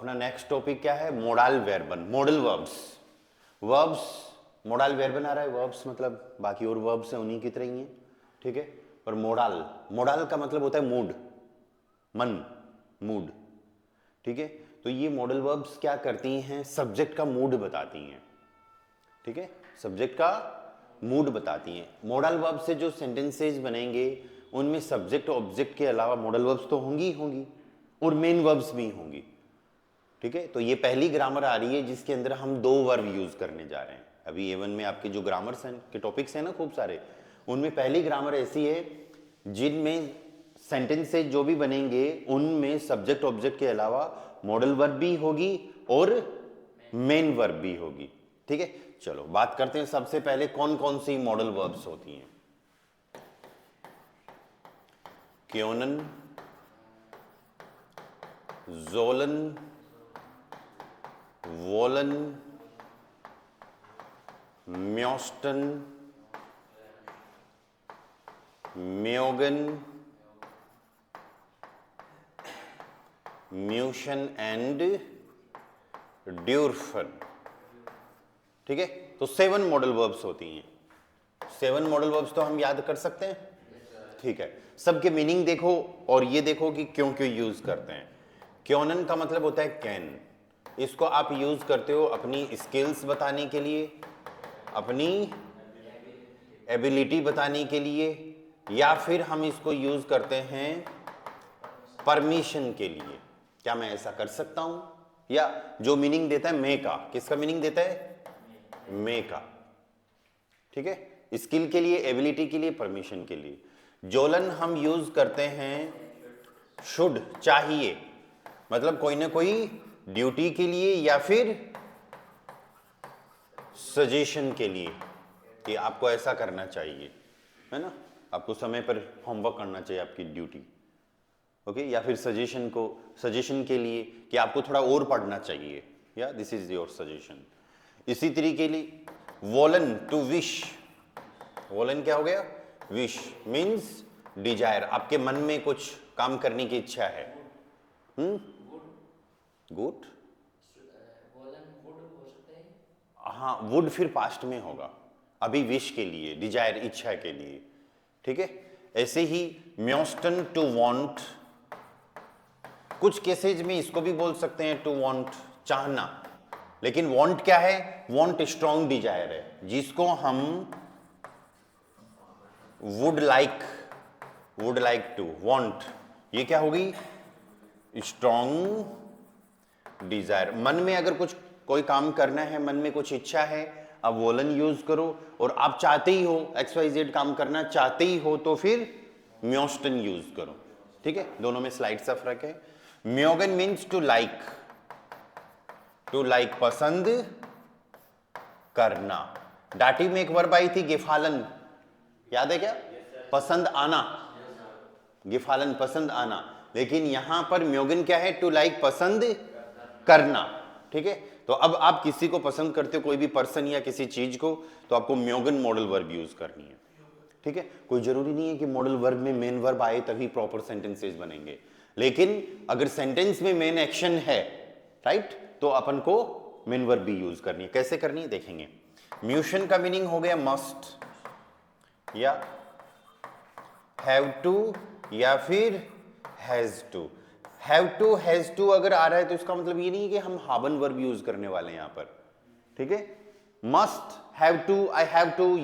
अपना next topic क्या है? मोडाल वर्बन, मॉडल वर्ब्स। वर्ब्स, मोडाल वर्बन आ रहा है, वर्ब्स मतलब बाकी और वर्ब्स हैं उन्हीं की तरह ही हैं, ठीक है। पर मोडाल, मोडाल का मतलब होता है मूड, मन, मूड, ठीक है। तो ये मॉडल वर्ब्स क्या करती हैं? सब्जेक्ट का मूड बताती हैं, ठीक है, सब्जेक्ट का मूड बताती हैं। मॉडल वर्ब से जो सेंटेंसेज बनेंगे उनमें सब्जेक्ट ऑब्जेक्ट के अलावा मॉडल वर्ब्स तो होंगी ही होंगी और मेन वर्ब्स भी होंगी, ठीक है। तो ये पहली ग्रामर आ रही है जिसके अंदर हम दो वर्ब यूज करने जा रहे हैं। अभी एवन में आपके जो ग्रामर्स हैं के टॉपिक्स हैं ना खूब सारे, उनमें पहली ग्रामर ऐसी है जिनमें सेंटेंसेज जो भी बनेंगे उनमें सब्जेक्ट ऑब्जेक्ट के अलावा मॉडल वर्ब भी होगी और मेन वर्ब भी होगी, ठीक है। चलो बात करते हैं सबसे पहले कौन कौन सी मॉडल वर्ब्स होती हैं। क्योनन, जोलन, वोलन, म्योस्टन, म्योगन, म्यूशन एंड ड्यूरफन, ठीक है। तो 7 मॉडल वर्ब्स होती हैं। 7 मॉडल वर्ब्स तो हम याद कर सकते हैं, ठीक है। सबके मीनिंग देखो और ये देखो कि क्यों क्यों यूज करते हैं। क्योनन का मतलब होता है कैन, इसको आप यूज करते हो अपनी स्किल्स बताने के लिए, अपनी एबिलिटी बताने के लिए, या फिर हम इसको यूज करते हैं परमिशन के लिए, क्या मैं ऐसा कर सकता हूं, या जो मीनिंग देता है मे का, किसका मीनिंग देता है? मे का, ठीक है। स्किल के लिए, एबिलिटी के लिए, परमिशन के लिए। जोलन हम यूज करते हैं शुड, चाहिए, मतलब कोई ना कोई ड्यूटी के लिए या फिर सजेशन के लिए कि आपको ऐसा करना चाहिए, है ना, आपको समय पर होमवर्क करना चाहिए, आपकी ड्यूटी, ओके। या फिर सजेशन को, सजेशन के लिए कि आपको थोड़ा और पढ़ना चाहिए, या दिस इज योर सजेशन। इसी तरीके लिए वोलन, टू विश, वोलन क्या हो गया? विश मीन्स डिजायर, आपके मन में कुछ काम करने की इच्छा है। गुड, हाँ, वुड फिर पास्ट में होगा, अभी विश के लिए, डिजायर, इच्छा के लिए, ठीक है। ऐसे ही म्योस्टन, टू वांट, कुछ केसेज में इसको भी बोल सकते हैं टू वांट, चाहना, लेकिन वांट क्या है? वांट स्ट्रॉन्ग डिजायर है, जिसको हम वुड लाइक टू, वांट, ये क्या होगी? Strong Dzire. मन में अगर कुछ कोई काम करना है, मन में कुछ इच्छा है, अब वोलन यूज करो, और आप चाहते ही हो XYZ काम करना चाहते ही हो तो फिर म्योस्टन यूज करो, ठीक है। दोनों में स्लाइड सा फर्क है। म्योगन मीन्स टू लाइक, पसंद करना। डाटी में एक वर्ब आई थी गिफालन, याद है क्या? पसंद आना, गिफालन पसंद आना, लेकिन यहां पर म्योगन क्या है? टू लाइक, पसंद करना, ठीक है। तो अब आप किसी को पसंद करते हो, कोई भी पर्सन या किसी चीज को, तो आपको म्योगन मॉडल वर्ब यूज करनी है, ठीक है। कोई जरूरी नहीं है कि मॉडल वर्ब में मेन वर्ब आए तभी प्रॉपर सेंटेंसेस बनेंगे, लेकिन अगर सेंटेंस में मेन एक्शन है, राइट, तो अपन को मेन वर्ब भी यूज करनी है। कैसे करनी है देखेंगे। म्यूशन का मीनिंग हो गया मस्ट या हैव टू या फिर हैज टू। हैव टू अगर आ रहा है तो इसका मतलब ये नहीं है कि हम हावन वर्ब यूज करने वाले हैं यहां पर, ठीक है। Must, have to, I have to,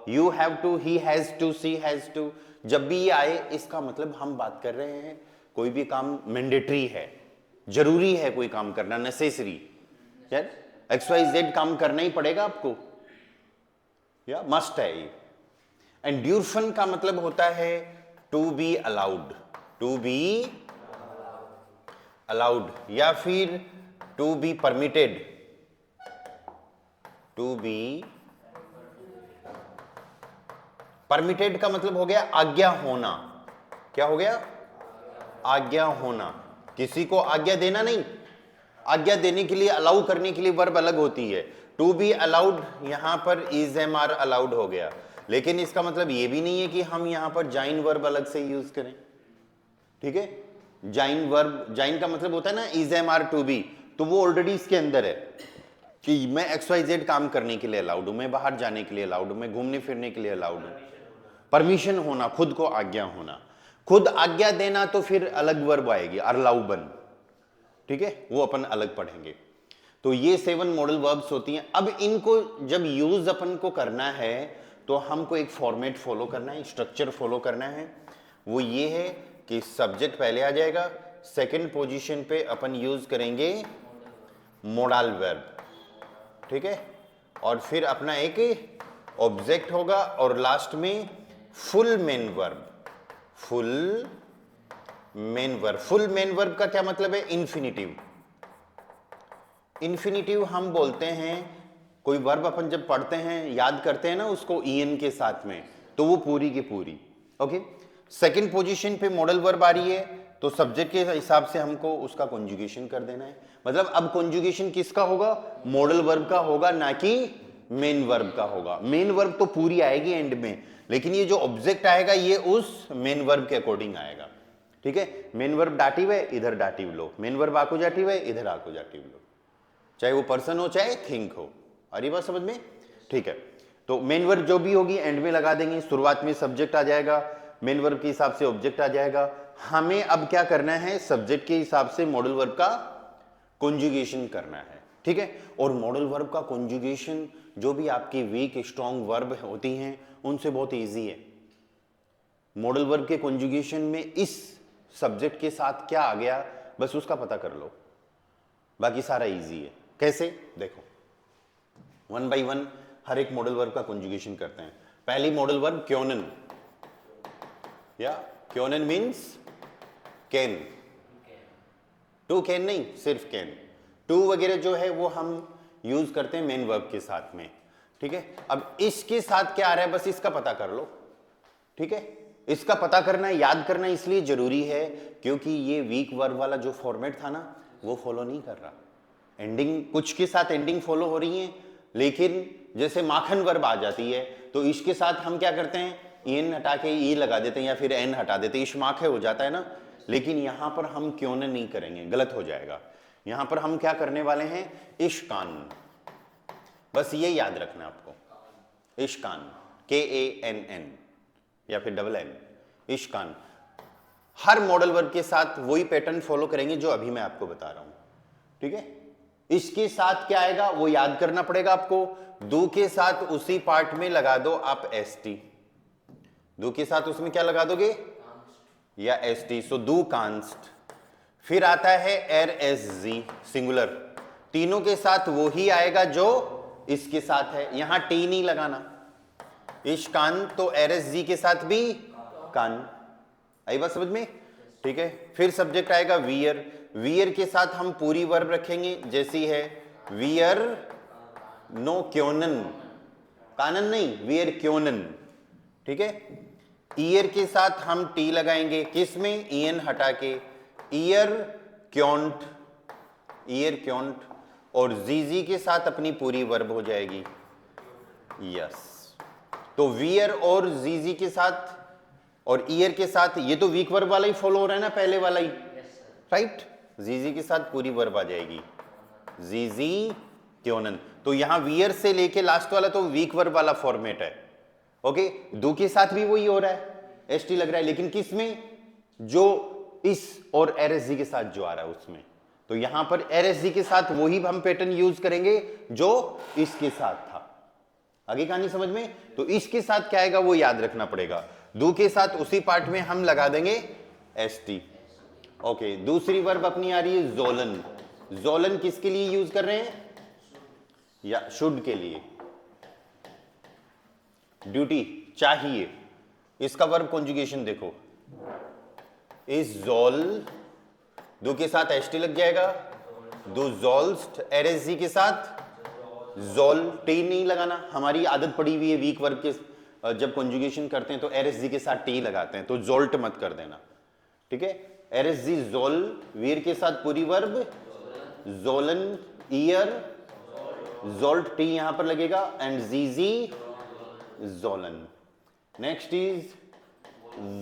you have to, he has to, she has to, जब भी ये आए इसका मतलब हम बात कर रहे हैं कोई भी काम मैंडेटरी है, जरूरी है कोई काम करना, नेसेसरी, यार XYZ काम करना ही पड़ेगा आपको, या मस्ट है ये। एंड ड्यूरफन का मतलब होता है to be allowed, to be allowed, या फिर to be permitted, to be permitted का मतलब हो गया आज्ञा होना। क्या हो गया? आज्ञा होना, किसी को आज्ञा देना नहीं, आज्ञा देने के लिए, अलाउ करने के लिए वर्ब अलग होती है। टू बी अलाउड यहां पर इज एम आर अलाउड हो गया, लेकिन इसका मतलब ये भी नहीं है कि हम यहां पर जाइन वर्ब अलग से यूज करें, ठीक है। जाइन वर्ब, जाइन का मतलब होता है ना is M R to be, तो वो ऑलरेडी इसके अंदर है कि मैं XYZ काम करने के लिए अलाउड हूं, मैं बाहर जाने के लिए अलाउड हूं, मैं घूमने फिरने के लिए अलाउड हूं। परमिशन होना, खुद को आज्ञा होना, खुद आज्ञा देना, तो फिर अलग वर्ब आएगी अरलाउबन, ठीक है, वो अपन अलग पढ़ेंगे। तो ये 7 मॉडल वर्ब्स होती हैं। अब इनको जब यूज अपन को करना है तो हमको एक फॉर्मेट फॉलो करना है, स्ट्रक्चर फॉलो करना है। वो ये है कि सब्जेक्ट पहले आ जाएगा, सेकंड पोजीशन पे अपन यूज करेंगे मोडल वर्ब, ठीक है, और फिर अपना एक ऑब्जेक्ट होगा और लास्ट में full main verb. Full main verb, full main verb का क्या मतलब है? इन्फिनिटिव। इन्फिनिटिव हम बोलते हैं, कोई वर्ब अपन जब पढ़ते हैं याद करते हैं ना उसको ईएन के साथ में, तो वो पूरी की पूरी। ओके, सेकंड पोजीशन पे मॉडल वर्ब आ रही है तो सब्जेक्ट के हिसाब से हमको उसका कॉन्जुगेशन कर देना है। मतलब अब कॉन्जुगेशन किसका होगा? मॉडल वर्ब का होगा, ना कि मेन वर्ब का होगा। मेन वर्ब तो पूरी आएगी एंड में, लेकिन ये जो ऑब्जेक्ट आएगा ये उस मेन वर्ब के अकॉर्डिंग आएगा, ठीक है। मेन वर्ब डाटिव है, इधर डाटिव लो, मेन वर्ब आकुजाटिव है, इधर आकुजाटिव लो, चाहे वो पर्सन हो चाहे थिंक हो। अरे बात समझ में? ठीक है, तो मेन वर्ब जो भी होगी एंड में लगा देंगे, शुरुआत में सब्जेक्ट आ जाएगा, मेन वर्ब के हिसाब से ऑब्जेक्ट आ जाएगा। हमें अब क्या करना है? सब्जेक्ट के हिसाब से मॉडल वर्ब का कॉन्जुगेशन करना है, ठीक है। और मॉडल वर्ब का कॉन्जुगेशन जो भी आपकी वीक स्ट्रॉन्ग वर्ब होती हैं उनसे बहुत इजी है। मॉडल वर्ब के कॉन्जुगेशन में इस सब्जेक्ट के साथ क्या आ गया बस उसका पता कर लो, बाकी सारा इजी है। कैसे? देखो, 1 by 1 हर एक मॉडल वर्ब का कॉन्जुगेशन करते हैं। पहली मॉडल वर्ब क्योनन, या क्योनन मीन्स कैन, टू कैन नहीं, सिर्फ कैन। टू वगैरह जो है वो हम यूज करते हैं मेन वर्ब के साथ में, ठीक है। अब इसके साथ क्या आ रहा है बस इसका पता कर लो, ठीक है। इसका पता करना, याद करना इसलिए जरूरी है क्योंकि ये वीक वर्ब वाला जो फॉर्मेट था ना वो फॉलो नहीं कर रहा। एंडिंग, कुछ के साथ एंडिंग फॉलो हो रही है, लेकिन जैसे माखन वर्ब आ जाती है तो इसके साथ हम क्या करते हैं? एन हटा के ई लगा देते हैं या फिर एन हटा देते हैं, इश्माखे हो जाता है ना। लेकिन यहां पर हम क्यों नहीं करेंगे, गलत हो जाएगा। यहां पर हम क्या करने वाले हैं? इश्कान, बस ये याद रखना आपको, इश्कान, KANN या फिर DNN, इश्कान। हर मॉडल वर्ब के साथ वही पैटर्न फॉलो करेंगे जो अभी मैं आपको बता रहा हूं, ठीक है। इसके साथ क्या आएगा वो याद करना पड़ेगा आपको। दो के साथ उसी पार्ट में लगा दो आप ST, दो के साथ उसमें क्या लगा दोगे? या ST, सो दो कांस्ट। फिर आता है RSG सिंगुलर, तीनों के साथ वो ही आएगा जो इसके साथ है, यहां टी नहीं लगाना। इश्कान तो RSG के साथ भी कान, आई बात समझ में? ठीक है। फिर सब्जेक्ट आएगा वियर, वियर के साथ हम पूरी वर्ब रखेंगे जैसी है, वियर नो क्योनन, कानन नहीं, वियर क्योनन, ठीक है। ईयर के साथ हम टी लगाएंगे, किस में? ईएन हटा के, ईयर क्योंट, ईयर क्योंट। और जीजी के साथ अपनी पूरी वर्ब हो जाएगी, यस। तो वियर और जीजी के साथ और ईयर के साथ, ये तो वीक वर्ब वाला ही फॉलो हो रहा है ना, पहले वाला ही, राइट। जीजी के साथ पूरी वर्ब आ जाएगी, जीजी क्योनन। तो यहां वियर से लेके लास्ट वाला तो वीक वर्ब वाला फॉर्मेट है, ओके। दो के साथ भी वही हो रहा है, एसटी लग रहा है, लेकिन किस में? जो इस और RSG के साथ जो आ रहा है उसमें। तो यहां पर RSG के साथ वही हम पैटर्न यूज करेंगे जो इसके साथ था। आगे कहानी समझ में? तो इसके साथ क्या आएगा वो याद रखना पड़ेगा। दो के साथ उसी पार्ट में हम लगा देंगे ST, ओके। दूसरी वर्ब अपनी आ रही है जोलन, जोलन किसके लिए यूज कर रहे हैं? या शुड के लिए, ड्यूटी, चाहिए। इसका वर्ब कॉन्जुगेशन देखो, इस जोल, दो के साथ ST लग जाएगा, दो जोल्स्ट, RSG के साथ जोल, टी नहीं लगाना। हमारी आदत पड़ी हुई है वीक वर्ब के जब कॉन्जुगेशन करते हैं तो RSG के साथ टी लगाते हैं, तो जोल्ट मत कर देना, ठीक है। RSG जोल, वीर के साथ पूरी वर्ब जोलन, ईयर जोल्ट, टी यहां पर लगेगा, एंड जीजी जोलन। नेक्स्ट इज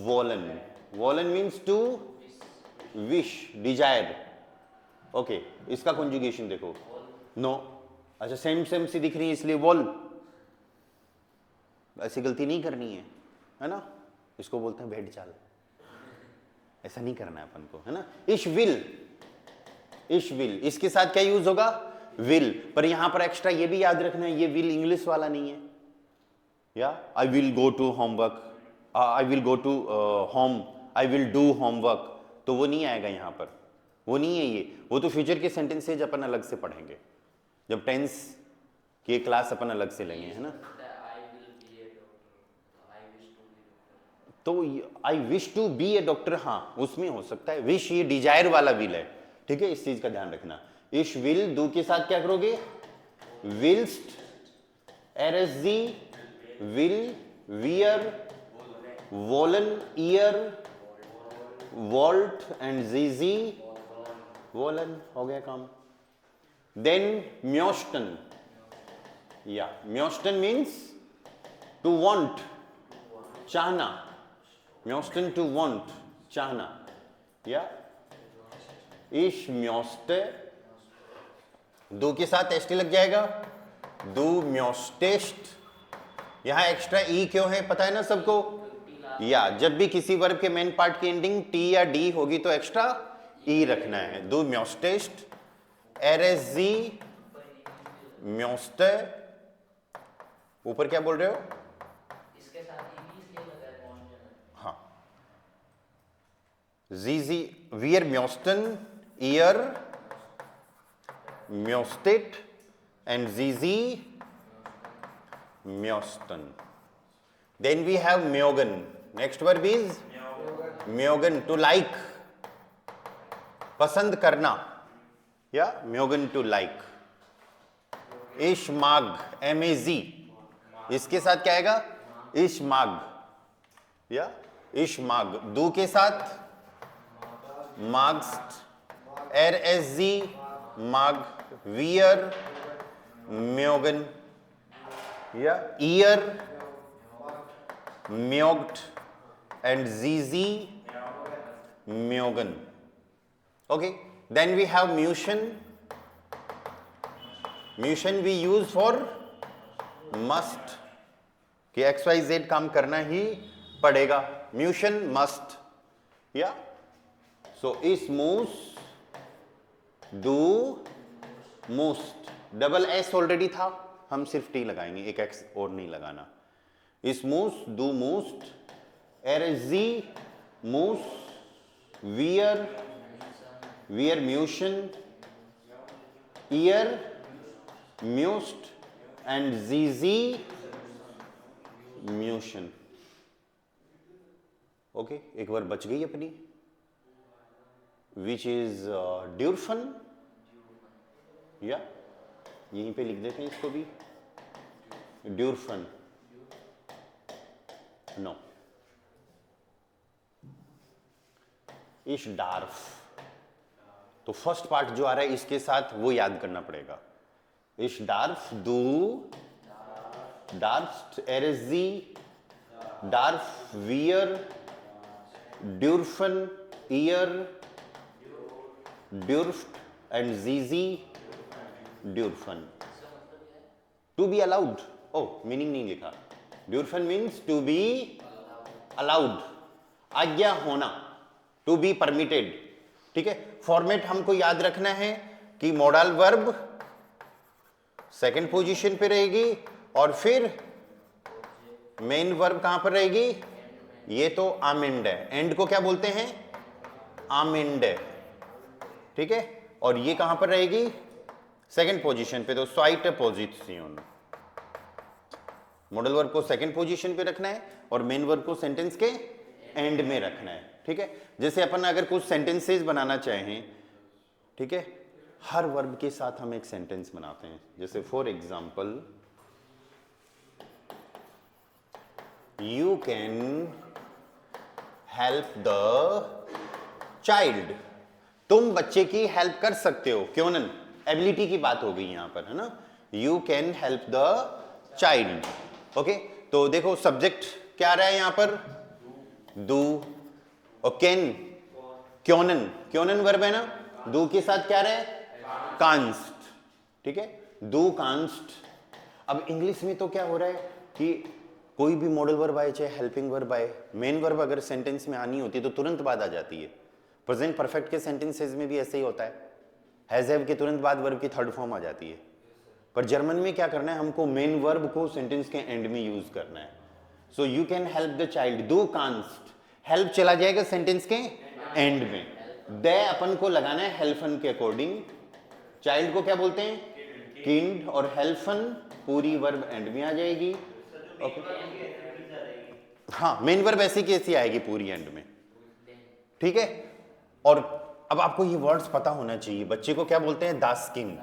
वोलन, वोलन means to wish, desire. Okay, इसका कॉन्जुगेशन देखो, नो। अच्छा, सेम सेम सी दिख रही है इसलिए वॉल। ऐसी गलती नहीं करनी है ना? इसको बोलते हैं भेड़ चाल। ऐसा नहीं करना है अपन को, है ना? इश विल, इश विल, इसके साथ क्या यूज होगा? विल। पर यहां पर एक्स्ट्रा ये भी याद रखना है, ये विल इंग्लिश वाला नहीं है। या I will go to homework, I will go to home, I will do homework, तो वो नहीं आएगा यहां पर, वो नहीं है ये। वो तो फ्यूचर के सेंटेंसेज अपन अलग से पढ़ेंगे जब टेंस की क्लास अपन अलग से लेंगे, है ना? तो I wish to be a doctor, हाँ उसमें हो सकता है। विश ये डिजायर वाला विल है, ठीक है? इस चीज का ध्यान रखना। इश विल, डू के साथ क्या करोगे? विल्स्ट, एरएसजी, विल, वियर, वोलन, ईयर, वॉल्ट एंड जीजी, वोलन। हो गया काम। देन म्योस्टन, या म्योस्टन मीन्स टू वांट, चाहना। म्योस्टन टू वांट, चाहना। या इश म्योस्टे, दो के साथ एसटी लग जाएगा, दू म्योस्टेस्ट। यहां एक्स्ट्रा ई क्यों है पता है ना सबको? या जब भी किसी वर्ब के मेन पार्ट की एंडिंग टी या डी होगी तो एक्स्ट्रा ई रखना है। दू म्योस्टेस्ट, एरएसजी, म्योस्टे। ऊपर क्या बोल रहे हो? इसके साथ ई भी इसलिए लगा है म्योस्टन। हाँ, जीजी, वियर म्योस्टन, ईयर म्योस्टेट एंड जीजी म्योस्टन। Then we have म्योगन। Next verb is म्योगन, to like, पसंद करना, या म्योगन टू लाइक। इशमाग, एमेजी, इसके साथ क्या आएगा? इशमाग, या इशमाग। दू के साथ मार्क्स्ट, एरएसजी, माग, वियर, म्योगन, या ईयर, म्योग्ड and zizi, म्योगन। Okay, then we have म्यूशन। म्यूशन we use for must, कि XYZ काम करना ही पड़ेगा। म्यूशन must, या so is moves, do, most। Double S already था, हम सिर्फ टी लगाएंगे, एक एक्स और नहीं लगाना। is moves, do most, एरजी, मूस, वियर, वियर म्यूशन, ईयर म्यूस्ट एंड जीजी म्यूशन। ओके, एक बार बच गई अपनी, विच इज ड्यूरफन, या यहीं पे लिख देते हैं इसको भी, ड्यूरफन। नो, इश डार्फ। तो फर्स्ट पार्ट जो आ रहा है इसके साथ वो याद करना पड़ेगा। इश डार्फ, दू, डार्फ, एरजी, डार्फ, वियर, ड्यूरफन, ईयर, ड्यूर्फ्ट एंड जीजी ड्यूरफन। टू बी अलाउड, ओ मीनिंग नहीं लिखा। ड्यूरफन मीन्स टू बी अलाउड, आज्ञा होना, टू बी परमिटेड। ठीक है, फॉर्मेट हमको याद रखना है कि मॉडल वर्ब सेकंड पोजीशन पे रहेगी और फिर मेन वर्ब कहां पर रहेगी? ये तो आमिंड है, एंड को क्या बोलते हैं? आमिंड है। ठीक है, और ये कहां पर रहेगी? सेकंड पोजीशन पे, तो स्वाइट पोजिशन। मॉडल वर्ब को सेकंड पोजीशन पे रखना है और मेन वर्ब को सेंटेंस के एंड में रखना है। ठीक है, जैसे अपन अगर कुछ सेंटेंसेस बनाना चाहें, ठीक है, हर वर्ब के साथ हम एक सेंटेंस बनाते हैं। जैसे for example, you can help the child. तुम बच्चे की हेल्प कर सकते हो, क्यों न? एबिलिटी की बात हो गई यहां पर, है ना? You can help the child. Okay, तो देखो सब्जेक्ट क्या आ रहा है यहां पर? डू, और कैन क्योनन, क्योनन वर्ब है ना, डू के साथ क्या रहे, कांस्ट, ठीक है, डू कांस्ट। अब इंग्लिश में तो क्या हो रहा है कि कोई भी मॉडल वर्ब आए चाहे हेल्पिंग वर्ब आए, मेन वर्ब अगर सेंटेंस में आनी होती है तो तुरंत बाद आ जाती है। प्रेजेंट परफेक्ट के सेंटेंसेस में भी ऐसे ही होता है, हैज हैव के तुरंत बाद वर्ब की थर्ड फॉर्म आ जाती है। पर जर्मन में क्या करना है, हमको मेन वर्ब को सेंटेंस के एंड में यूज करना है। So you can help the child, do const, help चला जाएगा सेंटेंस के एंड में, दे अपन को लगाना है हेल्फन के अकॉर्डिंग। चाइल्ड को क्या बोलते हैं, किंड, और हेल्फन पूरी वर्ब एंड में आ जाएगी। ओके, हाँ, मेन वर्ब ऐसी की ऐसी आएगी पूरी एंड में, ठीक है। और अब आपको ये वर्ड्स पता होना चाहिए, बच्चे को क्या बोलते हैं, दास किंड,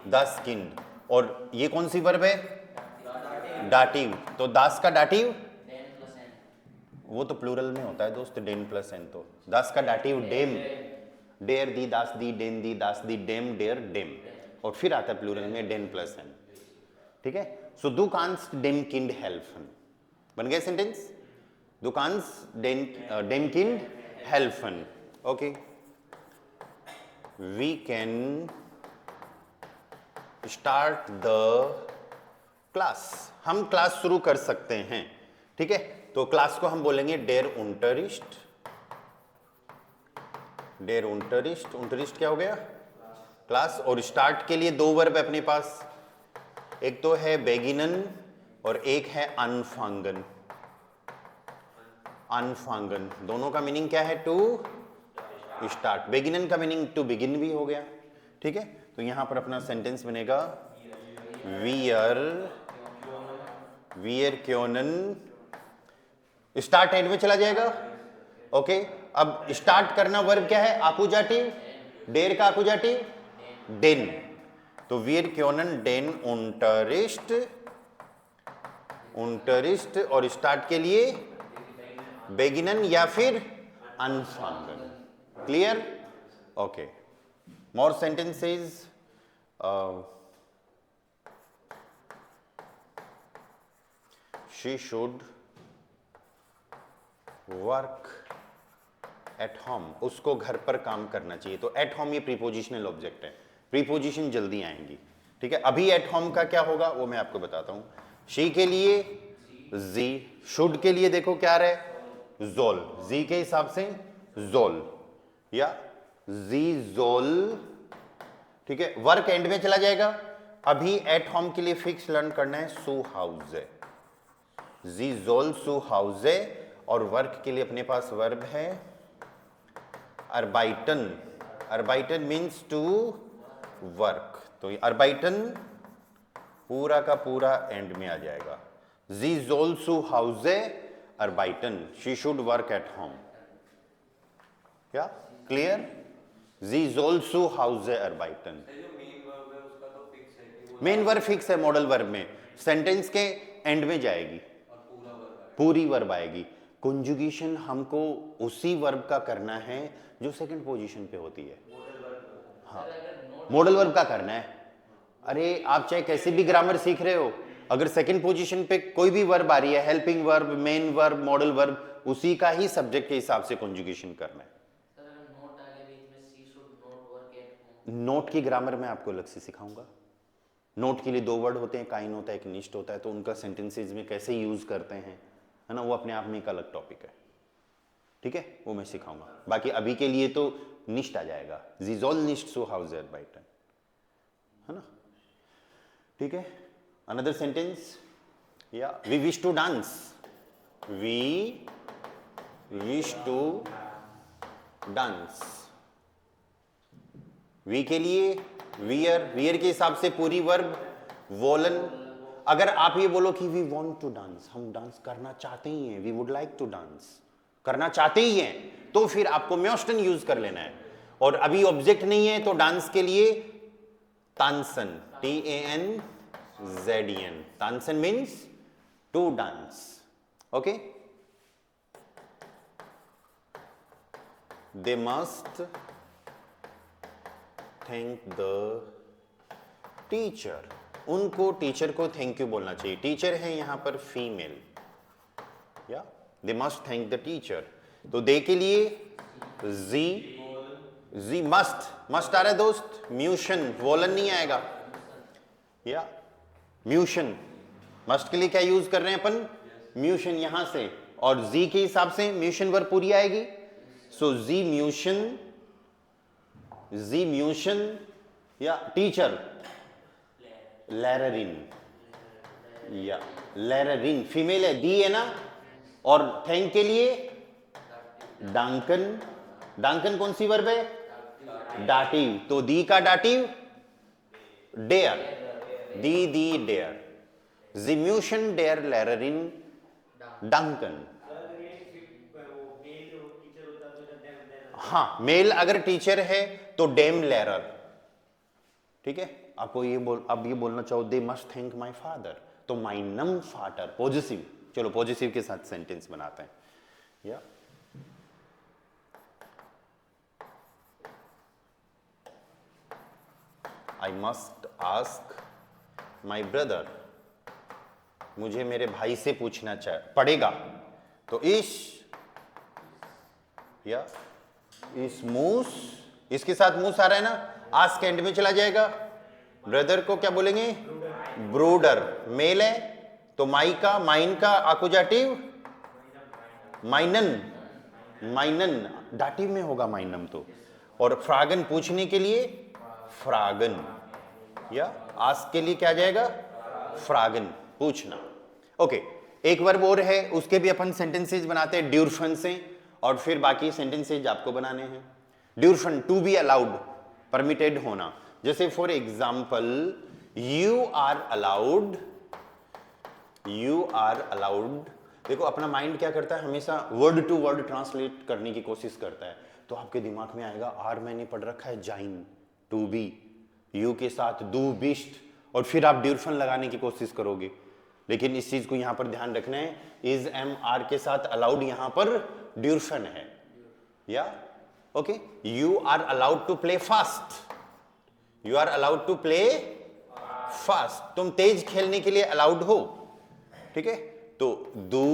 दास किंड। और ये कौन सी वर्ब है, डाटिव, तो दास का डाटिव वो तो प्लूरल में होता है दोस्त, डेन प्लस एन, तो दास का डाटिव डेम, डेयर दी, दास दी, डेन दी, दास दी, डेम, डेयर, डेम, और फिर आता है प्लूरल में डेन प्लस एन, ठीक है। सो डू कांस्ट डेम किंड हेल्फन, बन गया सेंटेंस, डू कांस्ट डेम किंड हेल्फन। Okay, we can start the class, हम क्लास शुरू कर सकते हैं, ठीक है। तो क्लास को हम बोलेंगे डेर उंटरिस्ट, डेर उंटरिस्ट, उंटरिस्ट क्या हो गया, क्लास। और स्टार्ट के लिए दो वर्ब है अपने पास, एक तो है बेगिनन और एक है अनफांगन। अनफांगन दोनों का मीनिंग क्या है, टू स्टार्ट, बेगिनन का मीनिंग टू बिगिन भी हो गया, ठीक है। तो यहां पर अपना सेंटेंस बनेगा वियर क्योनन, स्टार्ट एंड में चला जाएगा। ओके, अब स्टार्ट करना वर्ब क्या है, आकुजाटिव, डेर का आकुजाटिव डेन, तो वियर क्योनन डेन उंटरिस्ट, उंटरिस्ट, और स्टार्ट के लिए बेगिनन या फिर अनफांगन। Clear? Okay, more sentences. She should work at home, उसको घर पर काम करना चाहिए। तो एट होम ये प्रीपोजिशनल ऑब्जेक्ट है, प्रीपोजिशन जल्दी आएंगी, ठीक है। अभी एट होम का क्या होगा वो मैं आपको बताता हूं। शी के लिए जी, शुड के लिए देखो क्या रहे, जोल, जी के हिसाब से जोल या जी जोल, ठीक है। वर्क एंड में चला जाएगा। अभी एट होम के लिए फिक्स लर्न करना है सू हाउजे, जी जोल सू हाउजे, और वर्क के लिए अपने पास वर्ब है अर्बाइटन, अर्बाइटन मीन्स टू वर्क, तो अर्बाइटन पूरा का पूरा एंड में आ जाएगा। जी जोल सू हाउजे अर्बाइटन, she should work at home, क्या क्लियर? जी जोल सू हाउजे अर्बाइटन, मेन वर्ब फिक्स है, मॉडल वर्ब में सेंटेंस के एंड में जाएगी, पूरी वर्ब आएगी। कंजुगेशन हमको उसी वर्ब का करना है जो सेकंड पोजीशन पे होती है, हाँ, मॉडल वर्ब का करना है। अरे आप चाहे कैसे भी ग्रामर सीख रहे हो, अगर सेकंड पोजीशन पे कोई भी वर्ब आ रही है, helping verb, main verb, modal verb, उसी का ही सब्जेक्ट के हिसाब से कंजुगेशन करना है। नोट की ग्रामर मैं आपको अलग से सिखाऊंगा। नोट के लिए दो वर्ड होते हैं, काइन होता है, एक निष्ठ होता है, तो उनका सेंटेंसेज में कैसे यूज करते हैं, है ना, वो अपने आप में एक अलग टॉपिक है, ठीक है, वो मैं सिखाऊंगा। बाकी अभी के लिए तो निष्ठ आ जाएगा, जीजोल निष्ठ सो हाउस बाइटन, है ना, ठीक है। अनदर सेंटेंस, या we wish to dance, we wish to dance, we के लिए वियर, वियर के हिसाब से पूरी वर्ब वोलन। अगर आप ये बोलो कि वी वांट टू डांस, हम डांस करना चाहते ही हैं, we would like to dance, करना चाहते ही हैं, तो फिर आपको म्योस्टन यूज कर लेना है। और अभी ऑब्जेक्ट नहीं है तो डांस के लिए तानसन, TANZEN, तानसन means to dance, okay. They must thank the teacher, उनको टीचर को थैंक यू बोलना चाहिए। टीचर है यहां पर फीमेल, या they must thank the teacher, तो दे के लिए जी जी मस्ट मस्ट आ रहा है दोस्त, म्यूशन, वोलन नहीं आएगा, या म्यूशन। मस्ट के लिए क्या यूज कर रहे हैं अपन, म्यूशन यहां से, और जी के हिसाब से म्यूशन वर्ब पूरी आएगी। सो जी म्यूशन या टीचर लैररिन, या लैररिन फीमेल है, दी है ना, और थैंक के लिए डांकन। डांकन कौन सी वर्ब है, डाटिव, तो दी का डाटिव डेयर, दी डेयर, जी म्यूशन डेयर लैररिन डंकन। हाँ, मेल अगर टीचर है तो डेम लेरर, ठीक है। आपको ये अब ये बोलना चाहो दे मस्ट थैंक माई फादर, तो माइनम फादर पॉजिटिव। चलो पॉजिटिव के साथ सेंटेंस बनाते हैं, या I must ask my brother, मुझे मेरे भाई से पूछना पड़ेगा, तो या इस मूस, इसके साथ मूस आ रहा है ना, आस्क एंड में चला जाएगा। ब्रदर को क्या बोलेंगे, ब्रूडर, मेल है तो माई का, माइन का आकुजाटिव माइनन, डाटिव में होगा माइनम तो, और फ्रागन पूछने के लिए फ्रागन, या आस्क के लिए क्या जाएगा, फ्रागन पूछना। ओके, एक वर्ब और है, उसके भी अपन सेंटेंसेज बनाते हैं ड्यूरफन से, और फिर बाकी सेंटेंसेज आपको बनाने हैं। ड्यूरफन, टू बी अलाउड, परमिटेड होना, जैसे for example you are allowed, देखो अपना माइंड क्या करता है, हमेशा वर्ड टू वर्ड ट्रांसलेट करने की कोशिश करता है, तो आपके दिमाग में आएगा आर मैंने पढ़ रखा है जाइन, टू बी, यू के साथ डू बिस्ट, और फिर आप ड्यूरफन लगाने की कोशिश करोगे। लेकिन इस चीज को यहां पर ध्यान रखना है, इज एम आर के साथ अलाउड यहां पर ड्यूरफन है, या okay. You are allowed to play fast, you are allowed to play fast, तुम तेज खेलने के लिए अलाउड हो, ठीक है। तो डू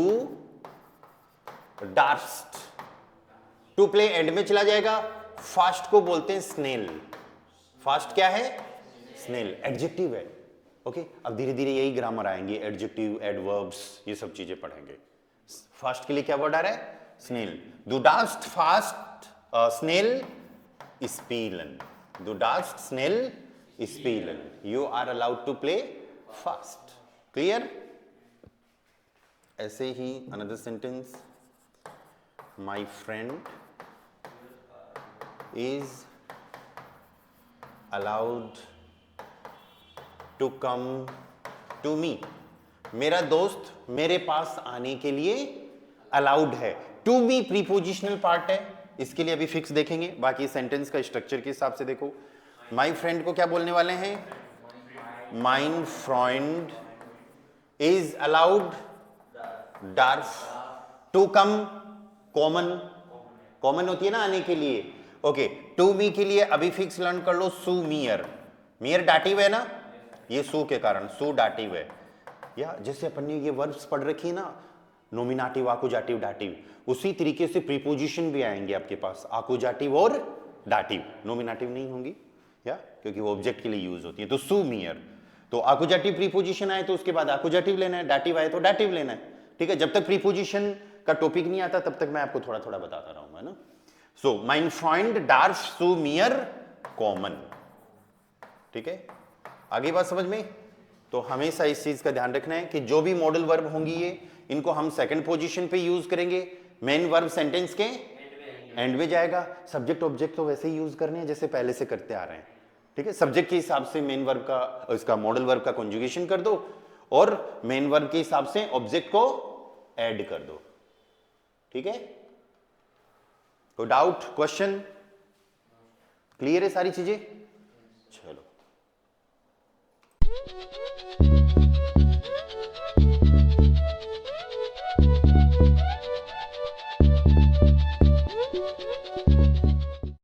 डार्स्ट, टू प्ले एंड में चला जाएगा। फास्ट को बोलते हैं स्नेल, फास्ट क्या है, स्नेल, एडजेक्टिव है, ओके। अब धीरे धीरे यही ग्रामर आएंगे, एडजेक्टिव, एडवर्ब्स, ये सब चीजें पढ़ेंगे। फास्ट के लिए क्या वर्ड आ रहा है, स्नेल। डू डास्ट फास्ट स्नेल स्पीलन, डू डास्ट स्नेल स्पीलन, you are allowed to play fast, clear. ऐसे ही another sentence, my friend is allowed to come to me, मेरा दोस्त मेरे पास आने के लिए अलाउड है। टू मी प्रीपोजिशनल पार्ट है, इसके लिए अभी फिक्स देखेंगे, बाकी सेंटेंस का स्ट्रक्चर के हिसाब से देखो। माई फ्रेंड को क्या बोलने वाले हैं, माइन फ्रेंड इज अलाउड डार्फ टू कम, कॉमन होती है ना आने के लिए, ओके। टू मी के लिए अभी फिक्स लर्न कर लो, सू मियर, मियर डाटिव है ना, ये सू के कारण सू डाटिव है, या जैसे अपन ने ये वर्ब्स पढ़ रखी है ना, नोमिनेटिव, आकुजाटिव, डाटिव, उसी तरीके से प्रीपोजिशन भी आएंगे आपके पास, आकुजाटिव और डाटिव, नोमिनेटिव नहीं होंगी, या क्योंकि वो ऑब्जेक्ट के लिए यूज होती है। तो सू मियर, तो आकुजाटिव प्रीपोजिशन आए तो उसके बाद आकुजाटिव लेना है, डाटिव आए तो डाटिव लेना है, ठीक है। जब तक प्रीपोजिशन का टॉपिक नहीं आता तब तक मैं आपको थोड़ा थोड़ा बताता रहूंगा ना। सो माइन फ्रेंड डार्फ सू मियर कॉमन, ठीक है। आगे बात समझ में, तो हमेशा इस चीज का ध्यान रखना है कि जो भी मॉडल वर्ब होंगी ये, इनको हम सेकंड पोजीशन पे यूज करेंगे, मेन वर्ब सेंटेंस के एंड में जाएगा। सब्जेक्ट ऑब्जेक्ट तो वैसे ही यूज करने हैं जैसे पहले से करते आ रहे हैं, ठीक है। सब्जेक्ट के हिसाब से मेन वर्ब का, इसका मॉडल वर्ब का कॉन्जुगेशन कर दो, और मेन वर्ब के हिसाब से ऑब्जेक्ट को ऐड कर दो, ठीक है। कोई डाउट, क्वेश्चन, क्लियर है सारी चीजें, चलो।